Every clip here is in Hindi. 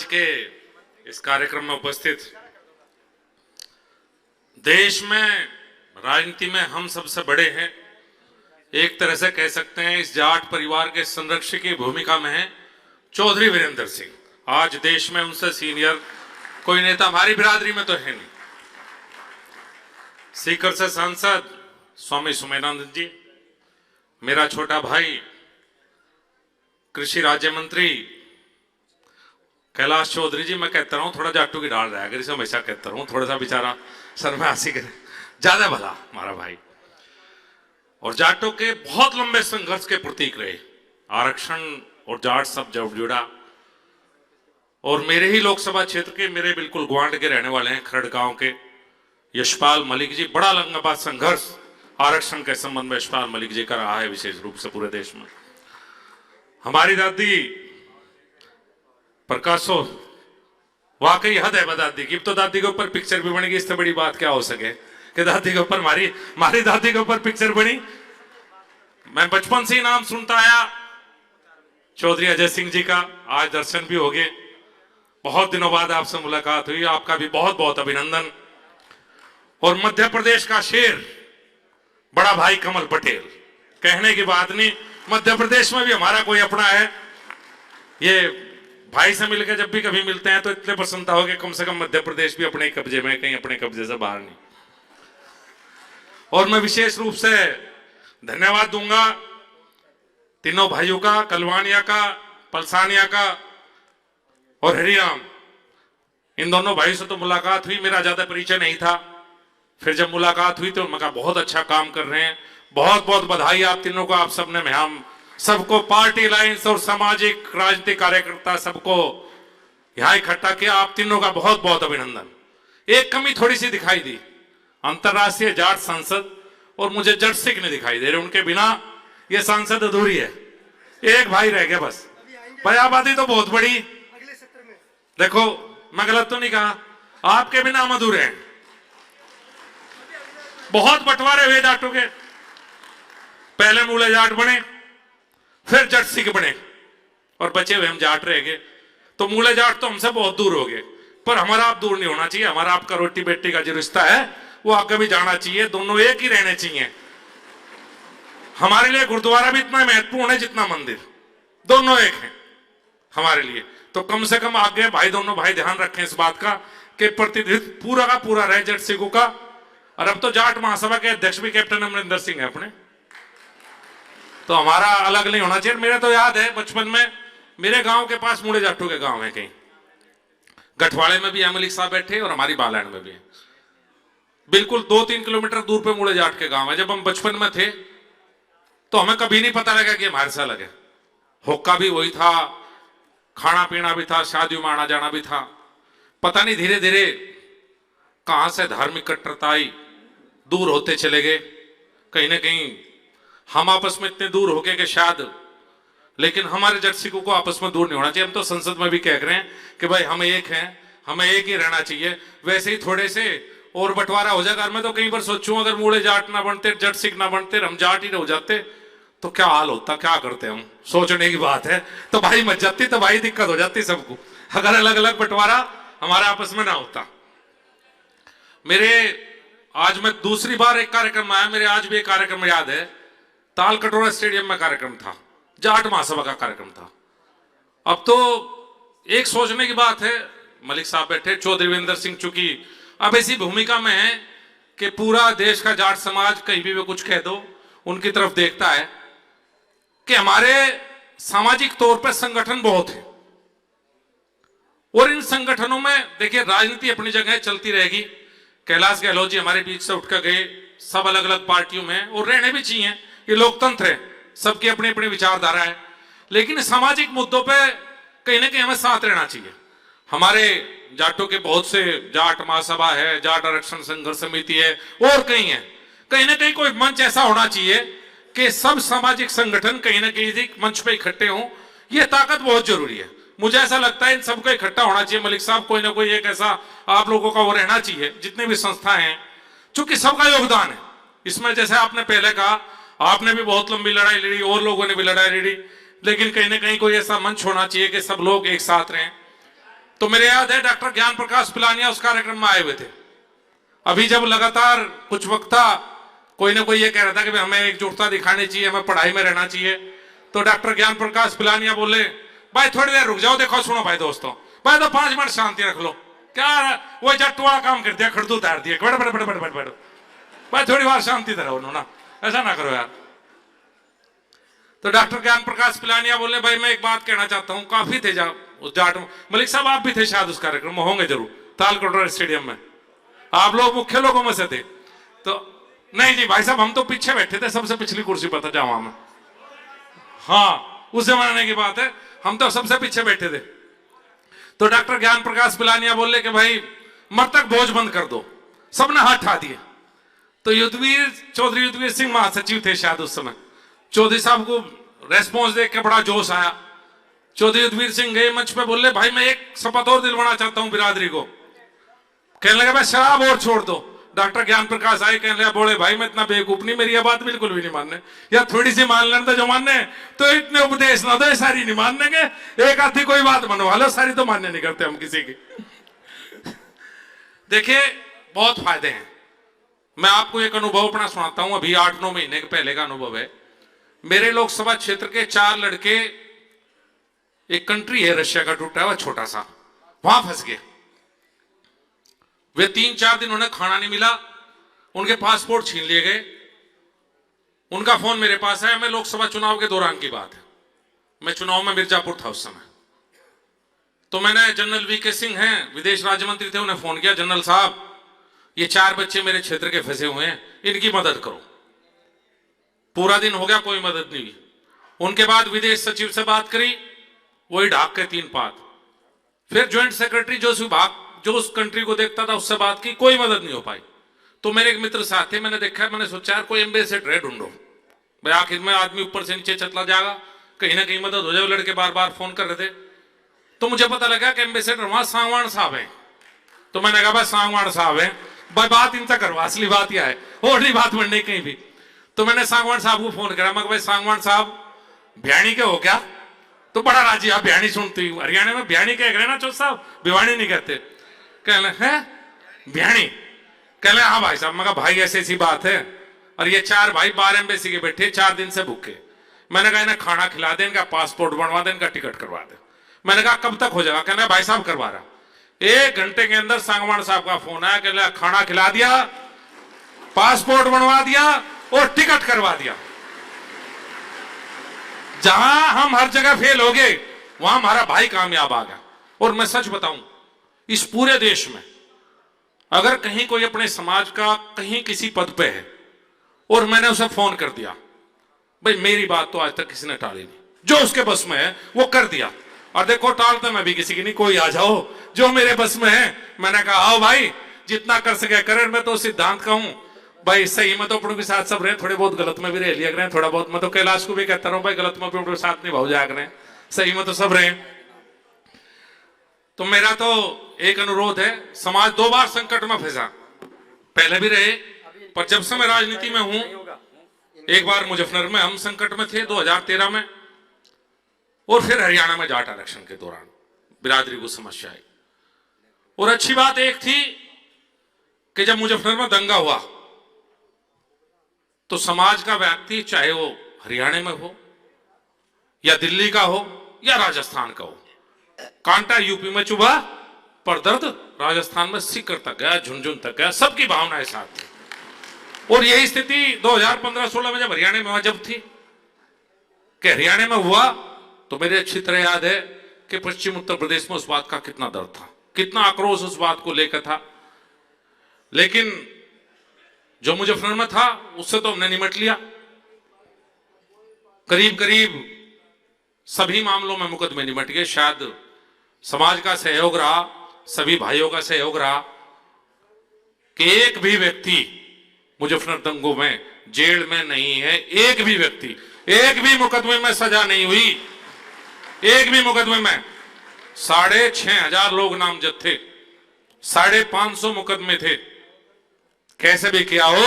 आज के इस कार्यक्रम में उपस्थित देश में राजनीति में हम सबसे बड़े हैं, एक तरह से कह सकते हैं इस जाट परिवार के संरक्षक की भूमिका में है चौधरी वीरेंद्र सिंह। आज देश में उनसे सीनियर कोई नेता हमारी बिरादरी में तो है नहीं। सीकर से सांसद स्वामी सुमेधानंद जी, मेरा छोटा भाई कृषि राज्य मंत्री कैलाश चौधरी जी, मैं कहता रहा हूं थोड़ा जाटू की डाल रहा है, इसे हमेशा कहता रहा हूं, थोड़ा सा बेचारा सर में हंसी करे, ज्यादा भला हमारा भाई। और जाटों के बहुत लंबे संघर्ष के प्रतीक रहे, आरक्षण और जाट सब जब जुड़ा। और मेरे ही लोकसभा क्षेत्र के, मेरे बिल्कुल ग्वांड के रहने वाले हैं, खरड़ गांव के यशपाल मलिक जी, बड़ा लंबा संघर्ष आरक्षण के संबंध में यशपाल मलिक जी का रहा है, विशेष रूप से पूरे देश में। हमारी दादी प्रकाशो, वाकई हद है दादी की। तो दादी के ऊपर पिक्चर भी बनेगी, इससे बड़ी बात क्या हो सके कि दादी के ऊपर हमारी दादी के ऊपर पिक्चर बनी। मैं बचपन से ही नाम सुनता आया चौधरी अजय सिंह जी का, आज दर्शन भी हो गए, बहुत दिनों बाद आपसे मुलाकात हुई, आपका भी बहुत बहुत अभिनंदन। और मध्य प्रदेश का शेर बड़ा भाई कमल पटेल, कहने की बात नहीं, मध्य प्रदेश में भी हमारा कोई अपना है। ये भाई से मिलकर जब भी कभी मिलते हैं तो इतने प्रसन्नता हो कि कम से कम मध्य प्रदेश भी अपने कब्जे में, कहीं अपने कब्जे से बाहर नहीं। और मैं विशेष रूप से धन्यवाद दूंगा तीनों भाइयों का, कलवानिया का, पलसानिया का और हरिराम। इन दोनों भाइयों से तो मुलाकात हुई, मेरा ज्यादा परिचय नहीं था, फिर जब मुलाकात हुई तो उन्होंने कहा बहुत अच्छा काम कर रहे हैं, बहुत बहुत बधाई आप तीनों को, आप सबने में हम सबको पार्टी लाइन्स और सामाजिक राजनीतिक कार्यकर्ता सबको यहां इकट्ठा किया, आप तीनों का बहुत बहुत अभिनंदन। एक कमी थोड़ी सी दिखाई दी, अंतरराष्ट्रीय जाट संसद और मुझे जट सिंह नहीं दिखाई दे रहे, उनके बिना ये संसद अधूरी है। एक भाई रह गया बस, भाई आबादी तो बहुत बड़ी, देखो मैं गलत तो नहीं कहा, आपके बिना हम अधूरे हैं। बहुत बंटवारे हुए जाटों के, पहले मूले जाट बने, फिर जट सिंह बने और बचे हुए हम जाट रह गए। तो मूले जाट तो हमसे बहुत दूर हो गए, पर हमारा आप दूर नहीं होना चाहिए। हमारा आपका रोटी बेटी का जो रिश्ता है वो आगे भी जाना चाहिए, दोनों एक ही रहने चाहिए। हमारे लिए गुरुद्वारा भी इतना महत्वपूर्ण है जितना मंदिर, दोनों एक हैं हमारे लिए। तो कम से कम आगे भाई, दोनों भाई ध्यान रखें इस बात का कि प्रतिनिधित्व पूरा का पूरा रहे जट सिंह का। और अब तो जाट महासभा के अध्यक्ष भी कैप्टन अमरिंदर सिंह है अपने, तो हमारा अलग नहीं होना चाहिए। मेरे तो याद है बचपन में, मेरे गांव के पास मूड़े जाटों के गांव है, कहीं गठवाड़े में भी मलिक साहब बैठे और हमारी बालैंड में भी है, बिल्कुल 2-3 किलोमीटर दूर पे मूड़े जाट के गांव है। जब हम बचपन में थे तो हमें कभी नहीं पता लगा कि हमारे साथ लगे, हुक्का भी वही था, खाना पीना भी था, शादी में आना जाना भी था। पता नहीं धीरे धीरे कहां से धार्मिक कट्टरता आई, दूर होते चले गए। कहीं ना कहीं हम आपस में इतने दूर हो गए कि शायद, लेकिन हमारे जट सिखों को आपस में दूर नहीं होना चाहिए। हम तो संसद में भी कह रहे हैं कि भाई हम एक हैं, हमें एक ही रहना चाहिए। वैसे ही थोड़े से और बंटवारा हो जाएगा। मैं तो कई बार सोचूं अगर मूड़े जाट ना बनते, जट सिख ना बनते, हम जाट ही हो जाते तो क्या हाल होता, क्या करते हम, सोचने की बात है। तो भाई मच जाती, तो भाई दिक्कत हो जाती सबको, अगर अलग अलग बंटवारा हमारे आपस में ना होता। मेरे आज मैं दूसरी बार एक कार्यक्रम में आया, मेरे आज भी एक कार्यक्रम याद है, ताल कटोरा स्टेडियम में कार्यक्रम था, जाट महासभा का कार्यक्रम था। अब तो एक सोचने की बात है, मलिक साहब बैठे, चौधरी वीरेंद्र सिंह चूंकि अब ऐसी भूमिका में है कि पूरा देश का जाट समाज कहीं भी वे कुछ कह दो उनकी तरफ देखता है कि हमारे सामाजिक तौर पर संगठन बहुत है और इन संगठनों में देखिए राजनीति अपनी जगह चलती रहेगी। कैलाश गहलोत जी हमारे बीच से उठकर गए, सब अलग अलग पार्टियों में, और रहने भी चाहिए, ये लोकतंत्र है, सबकी अपनी अपनी विचारधारा है। लेकिन सामाजिक मुद्दों पे कहीं ना कहीं हमें साथ रहना चाहिए। हमारे जाटों के बहुत से, जाट महासभा है, जाट आरक्षण संघर्ष समिति है और कहीं ना कहीं कोई मंच ऐसा होना चाहिए कि सब सामाजिक संगठन कहीं ना कहीं मंच पे इकट्ठे हों। यह ताकत बहुत जरूरी है, मुझे ऐसा लगता है इन सबको इकट्ठा होना चाहिए। मलिक साहब कोई ना कोई एक ऐसा आप लोगों का वो रहना चाहिए, जितने भी संस्थाएं हैं, चूंकि सबका योगदान है इसमें। जैसे आपने पहले कहा, आपने भी बहुत लंबी लड़ाई लड़ी और लोगों ने भी लड़ाई लड़ी, लेकिन कहीं ना कहीं कोई ऐसा मंच होना चाहिए कि सब लोग एक साथ रहें। तो मेरे याद है डॉक्टर ज्ञान प्रकाश पिलानिया उस कार्यक्रम में आए हुए थे। अभी जब लगातार कुछ वक्त था, कोई ना कोई ये कह रहा था कि हमें एकजुटता दिखानी चाहिए, हमें पढ़ाई में रहना चाहिए, तो डॉक्टर ज्ञान प्रकाश पिलानिया बोले भाई थोड़ी देर रुक जाओ, देखो सुनो भाई दोस्तों, भाई तो 5 मिनट शांति रख लो, क्या वो जट वाला काम कर दिया, खड़दू उतार दिया, बड़े बड़े बड़े बड़े बड़े बड़े, भाई थोड़ी बार शांति रहो ना, ऐसा ना करो यार। तो डॉक्टर ज्ञान प्रकाश पिलानिया बोले भाई मैं एक बात कहना चाहता हूं, काफी थे उस जाट में, मलिक साहब आप भी थे शायद उस कार्यक्रम में, होंगे जरूर, तालकोटरा स्टेडियम में, आप लोग मुख्य लोगों में से थे। तो नहीं जी भाई साहब हम तो पीछे बैठे थे, सबसे पिछली कुर्सी पर था जामा में, हाँ उस जमाने की बात है, हम तो सबसे पीछे बैठे थे। तो डॉक्टर ज्ञान प्रकाश पिलानिया बोले कि भाई मृतक भोज बंद कर दो, सबने हाथ उठा दिए। तो चौधरी युद्धवीर सिंह महासचिव थे शायद उस समय, चौधरी साहब को रेस्पॉन्स देख के बड़ा जोश आया। चौधरी युद्धवीर सिंह गए मंच पे, बोले भाई मैं एक शपथ और दिलवाना चाहता हूं बिरादरी को, कहने लगा भाई शराब और छोड़ दो। डॉक्टर ज्ञान प्रकाश आए, कहने लगा बोले भाई मैं इतना बेवकूफ नहीं, मेरी यह बात बिल्कुल भी नहीं मानने, या थोड़ी सी मान लेना जो मानने, तो इतने उपदेश ना दो, सारी नहीं मानने के, एक आधी कोई बात मनवा लो, सारी तो मान्य नहीं करते हम किसी की। देखिए बहुत फायदे हैं। मैं आपको एक अनुभव अपना सुनाता हूं, अभी 8-9 महीने के पहले का अनुभव है। मेरे लोकसभा क्षेत्र के 4 लड़के, एक कंट्री है रशिया का टूटा हुआ छोटा सा, वहां फंस गए। वे 3-4 दिन उन्हें खाना नहीं मिला, उनके पासपोर्ट छीन लिए गए, उनका फोन मेरे पास है। मैं लोकसभा चुनाव के दौरान की बात है, मैं चुनाव में मिर्जापुर था उस समय। तो मैंने जनरल वीके सिंह हैं, विदेश राज्य मंत्री थे, उन्हें फोन किया, जनरल साहब ये 4 बच्चे मेरे क्षेत्र के फंसे हुए हैं, इनकी मदद करो। पूरा दिन हो गया, कोई मदद नहीं हुई। उनके बाद विदेश सचिव से बात करी, वही ढाक के 3 पात। फिर ज्वाइंट सेक्रेटरी जो विभाग जो उस कंट्री को देखता था उससे बात की, कोई मदद नहीं हो पाई। तो मेरे एक मित्र साथ थे, मैंने देखा, मैंने सोचा यार कोई एम्बेसडर है ढूंढो भाई, आखिर में आदमी ऊपर से नीचे चला जाएगा, कहीं ना कहीं मदद हो जाए। लड़के बार बार फोन कर रहे थे, तो मुझे पता लगा कि एम्बेसडर वहां सांगवान साहब है। तो मैंने कहा भाई सांगवान साहब है भाई, बात इनसे करो, असली बात यह है, और नहीं बात बनने कहीं भी। तो मैंने सांगवान साहब को फोन करा, मैं भाई सांगवान साहब भ्याणी के हो क्या? तो बड़ा राजी, आप भ्याणी सुनती हूँ, हरियाणा में भ्याणी कह रहे ना चौथ साहब, भिवानी नहीं कहते। कहले हैं भ्याणी? कहले हाँ भाई साहब। मैं कहा भाई ऐसी ऐसी बात है, और ये 4 भाई 12 एम्बेसी के बैठे, 4 दिन से भूखे। मैंने कहा इन्हें खाना खिला दे, इनका पासपोर्ट बनवा दे, इनका टिकट करवा दे। मैंने कहा कब तक हो जाएगा? कहना भाई साहब करवा रहा। 1 घंटे के अंदर सांगवान साहब का फोन आया, कहले खाना खिला दिया, पासपोर्ट बनवा दिया और टिकट करवा दिया। जहां हम हर जगह फेल हो गए, वहां हमारा भाई कामयाब आ गया। और मैं सच बताऊं, इस पूरे देश में अगर कहीं कोई अपने समाज का कहीं किसी पद पे है और मैंने उसे फोन कर दिया, भाई मेरी बात तो आज तक किसी ने टाली नहीं, जो उसके बस में है वो कर दिया। और देखो टालता मैं भी किसी की नहीं, कोई आ जाओ जो मेरे बस में है। मैंने कहा आओ भाई, जितना कर सके करें। मैं तो सिद्धांत का हूं भाई, सही में तो अपनों के साथ सब रहे, थोड़े बहुत गलत में भी रह लिया करें, थोड़ा बहुत। मैं तो कैलाश को भी कहता रहा भाई गलत में भी अपने साथ निभाओ जाया करें, सही में तो सब रहे। तो मेरा तो एक अनुरोध है, समाज 2 बार संकट में फंसा, पहले भी रहे, पर जब से मैं राजनीति में हूं, एक बार मुजफ्फरनगर में हम संकट में थे 2013 में, और फिर हरियाणा में जाट आरक्षण के दौरान बिरादरी को समस्या आई। और अच्छी बात एक थी कि जब मुजफ्फरनगर में दंगा हुआ तो समाज का व्यक्ति, चाहे वो हरियाणा में हो या दिल्ली का हो या राजस्थान का हो, कांटा यूपी में चुभा पर दर्द राजस्थान में सीकर तक गया, झुंझुन तक गया, सबकी भावनाएं साथ थी। और यही स्थिति 2015-16 में जब हरियाणा में जब थी, कि हरियाणा में हुआ, तो मेरे अच्छी तरह याद है कि पश्चिम उत्तर प्रदेश में उस बात का कितना दर्द था, कितना आक्रोश उस बात को लेकर था। लेकिन जो मुजफ्फरनगर में था उससे तो हमने निमट लिया, करीब करीब सभी मामलों में मुकदमे निमट गए। शायद समाज का सहयोग रहा, सभी भाइयों का सहयोग रहा कि एक भी व्यक्ति मुजफ्फरनगर दंगों में जेल में नहीं है, एक भी व्यक्ति, एक भी मुकदमे में सजा नहीं हुई, एक भी मुकदमे में। 6,500 लोग नामजद थे, 550 मुकदमे थे, कैसे भी किया हो,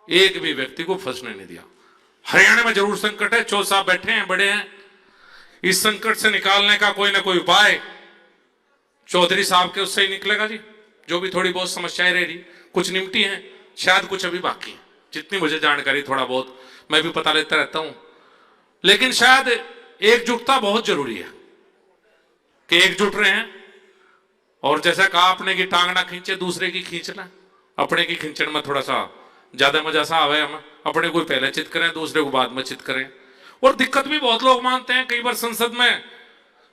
एक भी व्यक्ति को फंसने नहीं दिया। हरियाणा में जरूर संकट है, चौथ साहब बैठे हैं, बड़े हैं, इस संकट से निकालने का कोई ना कोई उपाय चौधरी साहब के उससे ही निकलेगा जी। जो भी थोड़ी बहुत समस्याएं रह रही, कुछ निपटी हैं, शायद कुछ अभी बाकी है। जितनी मुझे जानकारी थोड़ा बहुत मैं भी पता लेता रहता हूं, लेकिन शायद एकजुटता बहुत जरूरी है कि एकजुट रहे हैं। और जैसा कहा आपने कि टांग ना खींचे दूसरे की खींचना, अपने की खींचने में थोड़ा सा ज्यादा मजा सा आवे। हम अपने को पहले चित करें, दूसरे को बाद में चित करें। और दिक्कत भी बहुत लोग मानते हैं, कई बार संसद में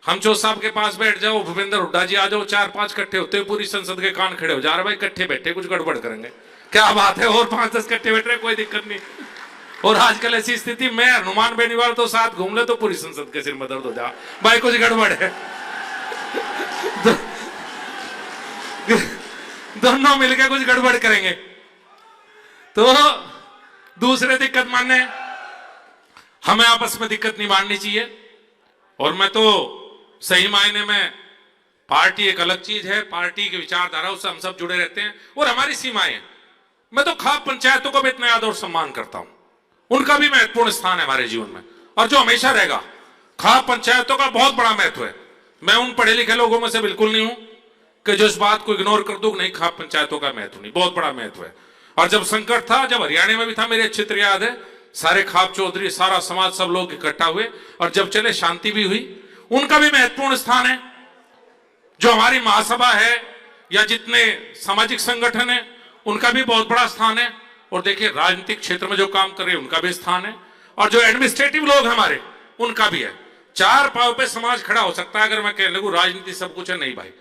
हम चौथ साहब के पास बैठ जाओ, भूपेंद्र हुड्डा जी आ जाओ, 4-5 इकट्ठे होते हैं, पूरी संसद के कान खड़े हो जा रहे भाई इकट्ठे बैठे कुछ गड़बड़ करेंगे, क्या बात है। और 5-10 इकट्ठे बैठ रहे, कोई दिक्कत नहीं। और आजकल ऐसी स्थिति में हनुमान बेनीवाल तो साथ घूम ले तो पूरी संसद के सिर में दर्द हो जा भाई, कुछ गड़बड़ है। दोनों मिलकर कुछ गड़बड़ करेंगे तो दूसरे दिक्कत मानने, हमें आपस में दिक्कत नहीं माननी चाहिए। और मैं तो सही मायने में, पार्टी एक अलग चीज है, पार्टी की विचारधाराओं से हम सब जुड़े रहते हैं और हमारी सीमाएं। मैं तो खाप पंचायतों को भी इतना आदर और सम्मान करता हूं, उनका भी महत्वपूर्ण स्थान है हमारे जीवन में और जो हमेशा रहेगा। खाप पंचायतों का बहुत बड़ा महत्व है। मैं उन पढ़े लिखे लोगों में से बिल्कुल नहीं हूं कि जो इस बात को इग्नोर कर दूं, नहीं खाप पंचायतों का महत्व नहीं, बहुत बड़ा महत्व है। और जब संकट था, जब हरियाणा में भी था, मेरे अच्छी तरह याद है, सारे खाप चौधरी, सारा समाज, सब लोग इकट्ठा हुए और जब चले शांति भी हुई। उनका भी महत्वपूर्ण स्थान है। जो हमारी महासभा है या जितने सामाजिक संगठन है, उनका भी बहुत बड़ा स्थान है। और देखिए राजनीतिक क्षेत्र में जो काम कर रहे हैं उनका भी स्थान है, और जो एडमिनिस्ट्रेटिव लोग हमारे उनका भी है। 4 पांव पे समाज खड़ा हो सकता है। अगर मैं कहने लगूं राजनीति सब कुछ है, नहीं भाई,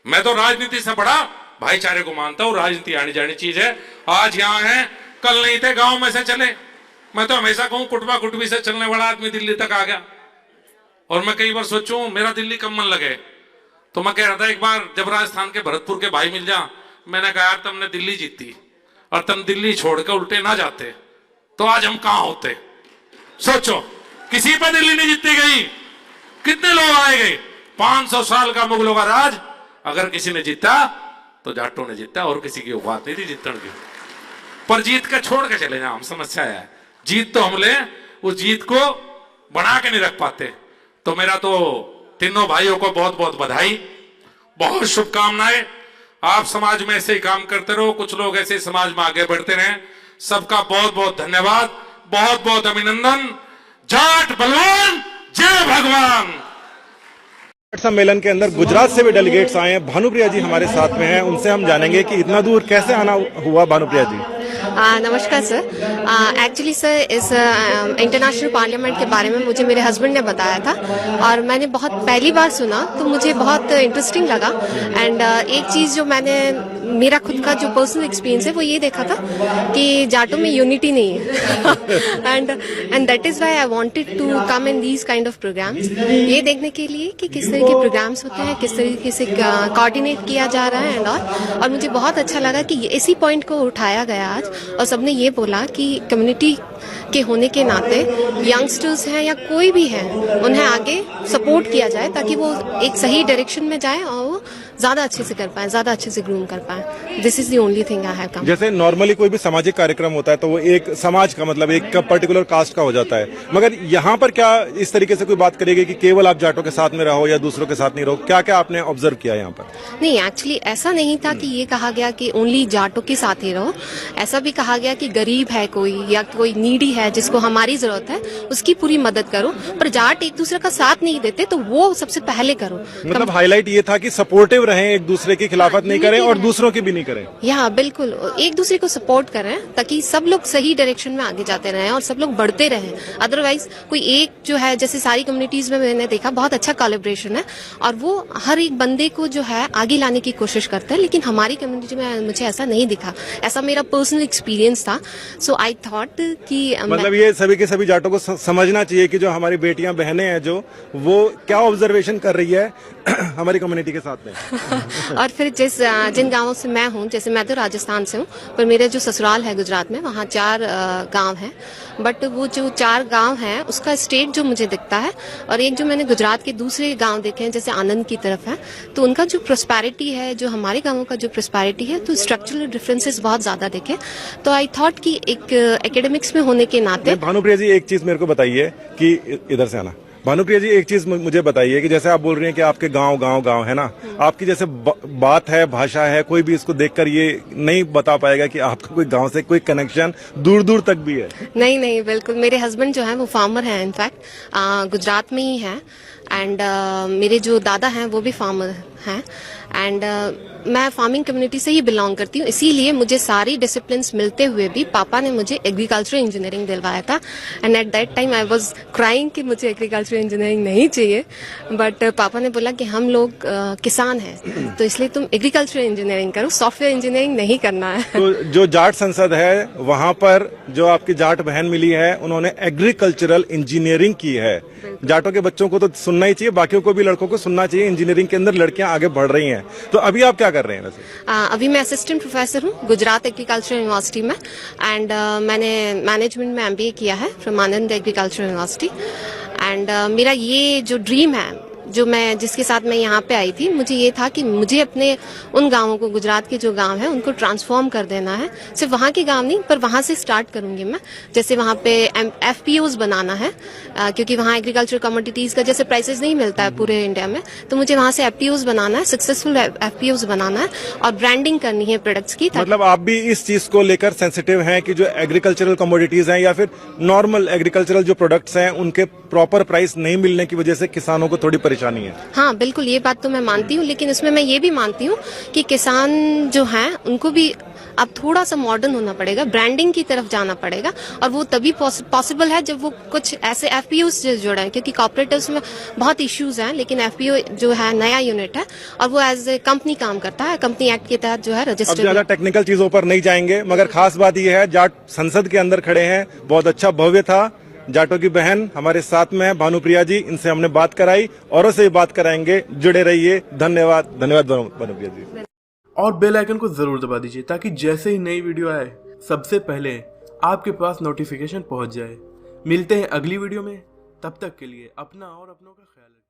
मैं तो राजनीति से बड़ा भाईचारे को मानता हूं। राजनीति आनी जानी चीज है। आज यहां है, कल नहीं थे, गांव में से चले। मैं तो हमेशा कहूं कुटबा कुटबी से चलने वाला आदमी दिल्ली तक आ गया। और मैं कई बार सोचूं मेरा दिल्ली कब मन लगे, तो मैं कह रहा था एक बार जब राजस्थान के भरतपुर के भाई मिल जा, मैंने कहा यार तुमने दिल्ली जीती और तुम दिल्ली छोड़कर उल्टे ना जाते तो आज हम कहां होते। सोचो, किसी पर दिल्ली नहीं जीती गई, कितने लोग आए गए। 500 साल का मुगलों का राज अगर किसी ने जीता तो जाटों ने जीता, और किसी की औकात नहीं थी जीतने की। पर जीत के छोड़ के चले जाओ, हम समस्या है। जीत तो हम ले, उस जीत को बना के नहीं रख पाते। तो मेरा तो तीनों भाइयों को बहुत बहुत बधाई, बहुत शुभकामनाएं। आप समाज में ऐसे ही काम करते रहो, कुछ लोग ऐसे ही समाज में आगे बढ़ते रहें। सबका बहुत बहुत धन्यवाद, बहुत बहुत अभिनंदन। जाट बलवान, जय भगवान। सम्मेलन के अंदर गुजरात से भी डेलीगेट्स आए हैं। भानुप्रिया जी हमारे साथ में हैं, उनसे हम जानेंगे कि इतना दूर कैसे आना हुआ। भानुप्रिया जी नमस्कार सर। एक्चुअली सर इस इंटरनेशनल पार्लियामेंट के बारे में मुझे मेरे हस्बैंड ने बताया था और मैंने बहुत पहली बार सुना तो मुझे बहुत इंटरेस्टिंग लगा। एंड एक चीज़ जो मैंने, मेरा खुद का जो पर्सनल एक्सपीरियंस है वो ये देखा था कि जाटों में यूनिटी नहीं है। And that is why I wanted to come in these kind of programmes, ये देखने के लिए कि किस तरह के प्रोग्राम्स होते हैं, किस तरीके से कोऑर्डिनेट किया जा रहा है एंड और मुझे बहुत अच्छा लगा कि इसी पॉइंट को उठाया गया आज और सबने ये बोला कि कम्युनिटी के होने के नाते यंगस्टर्स हैं या कोई भी है, उन्हें आगे सपोर्ट किया जाए ताकि वो एक सही डायरेक्शन में जाए और वो ज्यादा अच्छे से कर पाए, ज्यादा अच्छे से ग्रूम कर पाए। This is the only thing I have come. जैसे नॉर्मली कोई भी सामाजिक कार्यक्रम होता है तो वो एक समाज का, मतलब एक पर्टिकुलर कास्ट का हो जाता है, मगर यहाँ पर क्या इस तरीके से कोई बात करेगी कि केवल आप जाटों के साथ में रहो या दूसरों के साथ नहीं रहो? क्या क्या आपने ऑब्जर्व किया यहाँ पर? नहीं, एक्चुअली ऐसा नहीं था कि ये कहा गया कि ओनली जाटों के साथ ही रहो। ऐसा भी कहा गया कि गरीब है कोई या कोई नीडी है जिसको हमारी जरूरत है, उसकी पूरी मदद करो। पर जाट एक दूसरे का साथ नहीं देते तो वो सबसे पहले करो। मतलब हाईलाइट ये था कि सपोर्टिव रहें, एक दूसरे की खिलाफत नहीं करें और दूसरों की भी नहीं करें। या बिल्कुल, एक दूसरे को सपोर्ट करें ताकि सब लोग सही डायरेक्शन में आगे जाते रहें और सब लोग बढ़ते रहें। अदरवाइज कोई एक जो है, जैसे सारी कम्युनिटीज में मैंने देखा बहुत अच्छा कोलैबोरेशन है और वो हर एक बंदे को जो है आगे लाने की कोशिश करते हैं, लेकिन हमारी कम्युनिटी में मुझे ऐसा नहीं दिखा। ऐसा मेरा पर्सनल एक्सपीरियंस था। सो आई थॉट कि मतलब ये सभी के सभी जाटों को समझना चाहिए कि जो हमारी बेटियां बहनें हैं जो वो क्या ऑब्जर्वेशन कर रही है हमारी कम्युनिटी के साथ में। और फिर जिन गांवों से मैं हूँ, जैसे मैं तो राजस्थान से हूँ पर मेरे जो ससुराल है गुजरात में, वहाँ 4 गांव हैं। बट वो जो 4 गांव हैं उसका स्टेट जो मुझे दिखता है और एक जो मैंने गुजरात के दूसरे गांव देखे हैं जैसे आनंद की तरफ है, तो उनका जो प्रोस्पेरिटी है, जो हमारे गांवों का जो प्रोस्पेरिटी है, तो स्ट्रक्चरल डिफरेंसेस बहुत ज्यादा दिखे। तो आई थॉट कि एक एकेडमिक्स में होने के नाते। भानुप्रिया जी एक चीज मेरे को बताइए कि इधर से आना, भानुप्रिया जी, एक चीज मुझे बताइए कि जैसे आप बोल रही हैं कि आपके गांव है ना, आपकी जैसे बात है, भाषा है, कोई भी इसको देखकर ये नहीं बता पाएगा कि आपका कोई गांव से कोई कनेक्शन दूर दूर तक भी है। नहीं नहीं, बिल्कुल। मेरे हस्बैंड जो है वो फार्मर हैं, इनफैक्ट गुजरात में ही है। एंड मेरे जो दादा हैं वो भी फार्मर हैं। एंड मैं फार्मिंग कम्युनिटी से ही बिलोंग करती हूँ, इसीलिए मुझे सारी डिसिप्लिन्स मिलते हुए भी पापा ने मुझे एग्रीकल्चर इंजीनियरिंग दिलवाया था। And at that time I was crying कि मुझे एग्रीकल्चर इंजीनियरिंग नहीं चाहिए, बट पापा ने बोला कि हम लोग किसान हैं तो इसलिए तुम एग्रीकल्चर इंजीनियरिंग करो, सॉफ्टवेयर इंजीनियरिंग नहीं करना है। तो जो जाट संसद है वहां पर जो आपकी जाट बहन मिली है, उन्होंने एग्रीकल्चरल इंजीनियरिंग की है। जाटों के बच्चों को तो सुनना ही चाहिए, बाकियों को भी लड़कों को सुनना चाहिए। इंजीनियरिंग के अंदर लड़कियां आगे बढ़ रही हैं। तो अभी आप क्या कर रहे हैं वैसे? अभी मैं असिस्टेंट प्रोफेसर हूँ गुजरात एग्रीकल्चर यूनिवर्सिटी में। एंड मैंने मैनेजमेंट में MBA किया है from Anand agriculture university. And मेरा ये जो ड्रीम है, जो मैं जिसके साथ मैं यहाँ पे आई थी, मुझे ये था कि मुझे अपने उन गांवों को, गुजरात के जो गांव हैं उनको ट्रांसफॉर्म कर देना है। सिर्फ वहाँ के गांव नहीं, पर वहाँ से स्टार्ट करूंगी मैं। जैसे वहाँ पे FPOs बनाना है, क्योंकि वहाँ एग्रीकल्चर कमोडिटीज का जैसे प्राइसेस नहीं मिलता है पूरे इंडिया में, तो मुझे वहाँ से FPOs बनाना है, सक्सेसफुल FPOs बनाना है और ब्रांडिंग करनी है प्रोडक्ट्स की। मतलब आप भी इस चीज को लेकर सेंसिटिव हैं कि जो एग्रीकल्चरल कमोडिटीज हैं या फिर नॉर्मल एग्रीकल्चरल जो प्रोडक्ट्स हैं उनके प्रॉपर प्राइस नहीं मिलने की वजह से किसानों को थोड़ी परेशानी है। हाँ बिल्कुल, ये बात तो मैं मानती हूँ, लेकिन इसमें मैं ये भी मानती हूँ कि किसान जो हैं उनको भी अब थोड़ा सा मॉडर्न होना पड़ेगा, ब्रांडिंग की तरफ जाना पड़ेगा। और वो तभी पॉसिबल है जब वो कुछ ऐसे FPOs से जुड़े हैं, क्योंकि कॉपरेटिव्स में बहुत इश्यूज हैं, लेकिन FPO जो है नया यूनिट है और वो एज ए कंपनी काम करता है, कंपनी एक्ट के तहत जो है अब रजिस्टर्ड। ज्यादा टेक्निकल चीजों पर नहीं जाएंगे, मगर खास बात यह है जाट संसद के अंदर खड़े हैं, बहुत अच्छा भव्य था। जाटों की बहन हमारे साथ में है भानुप्रिया जी, इनसे हमने बात कराई, औरों से भी बात कराएंगे। जुड़े रहिए। धन्यवाद। धन्यवाद भानुप्रिया जी। और बेल आइकन को जरूर दबा दीजिए ताकि जैसे ही नई वीडियो आए सबसे पहले आपके पास नोटिफिकेशन पहुंच जाए। मिलते हैं अगली वीडियो में, तब तक के लिए अपना और अपनों का ख्याल रखिए।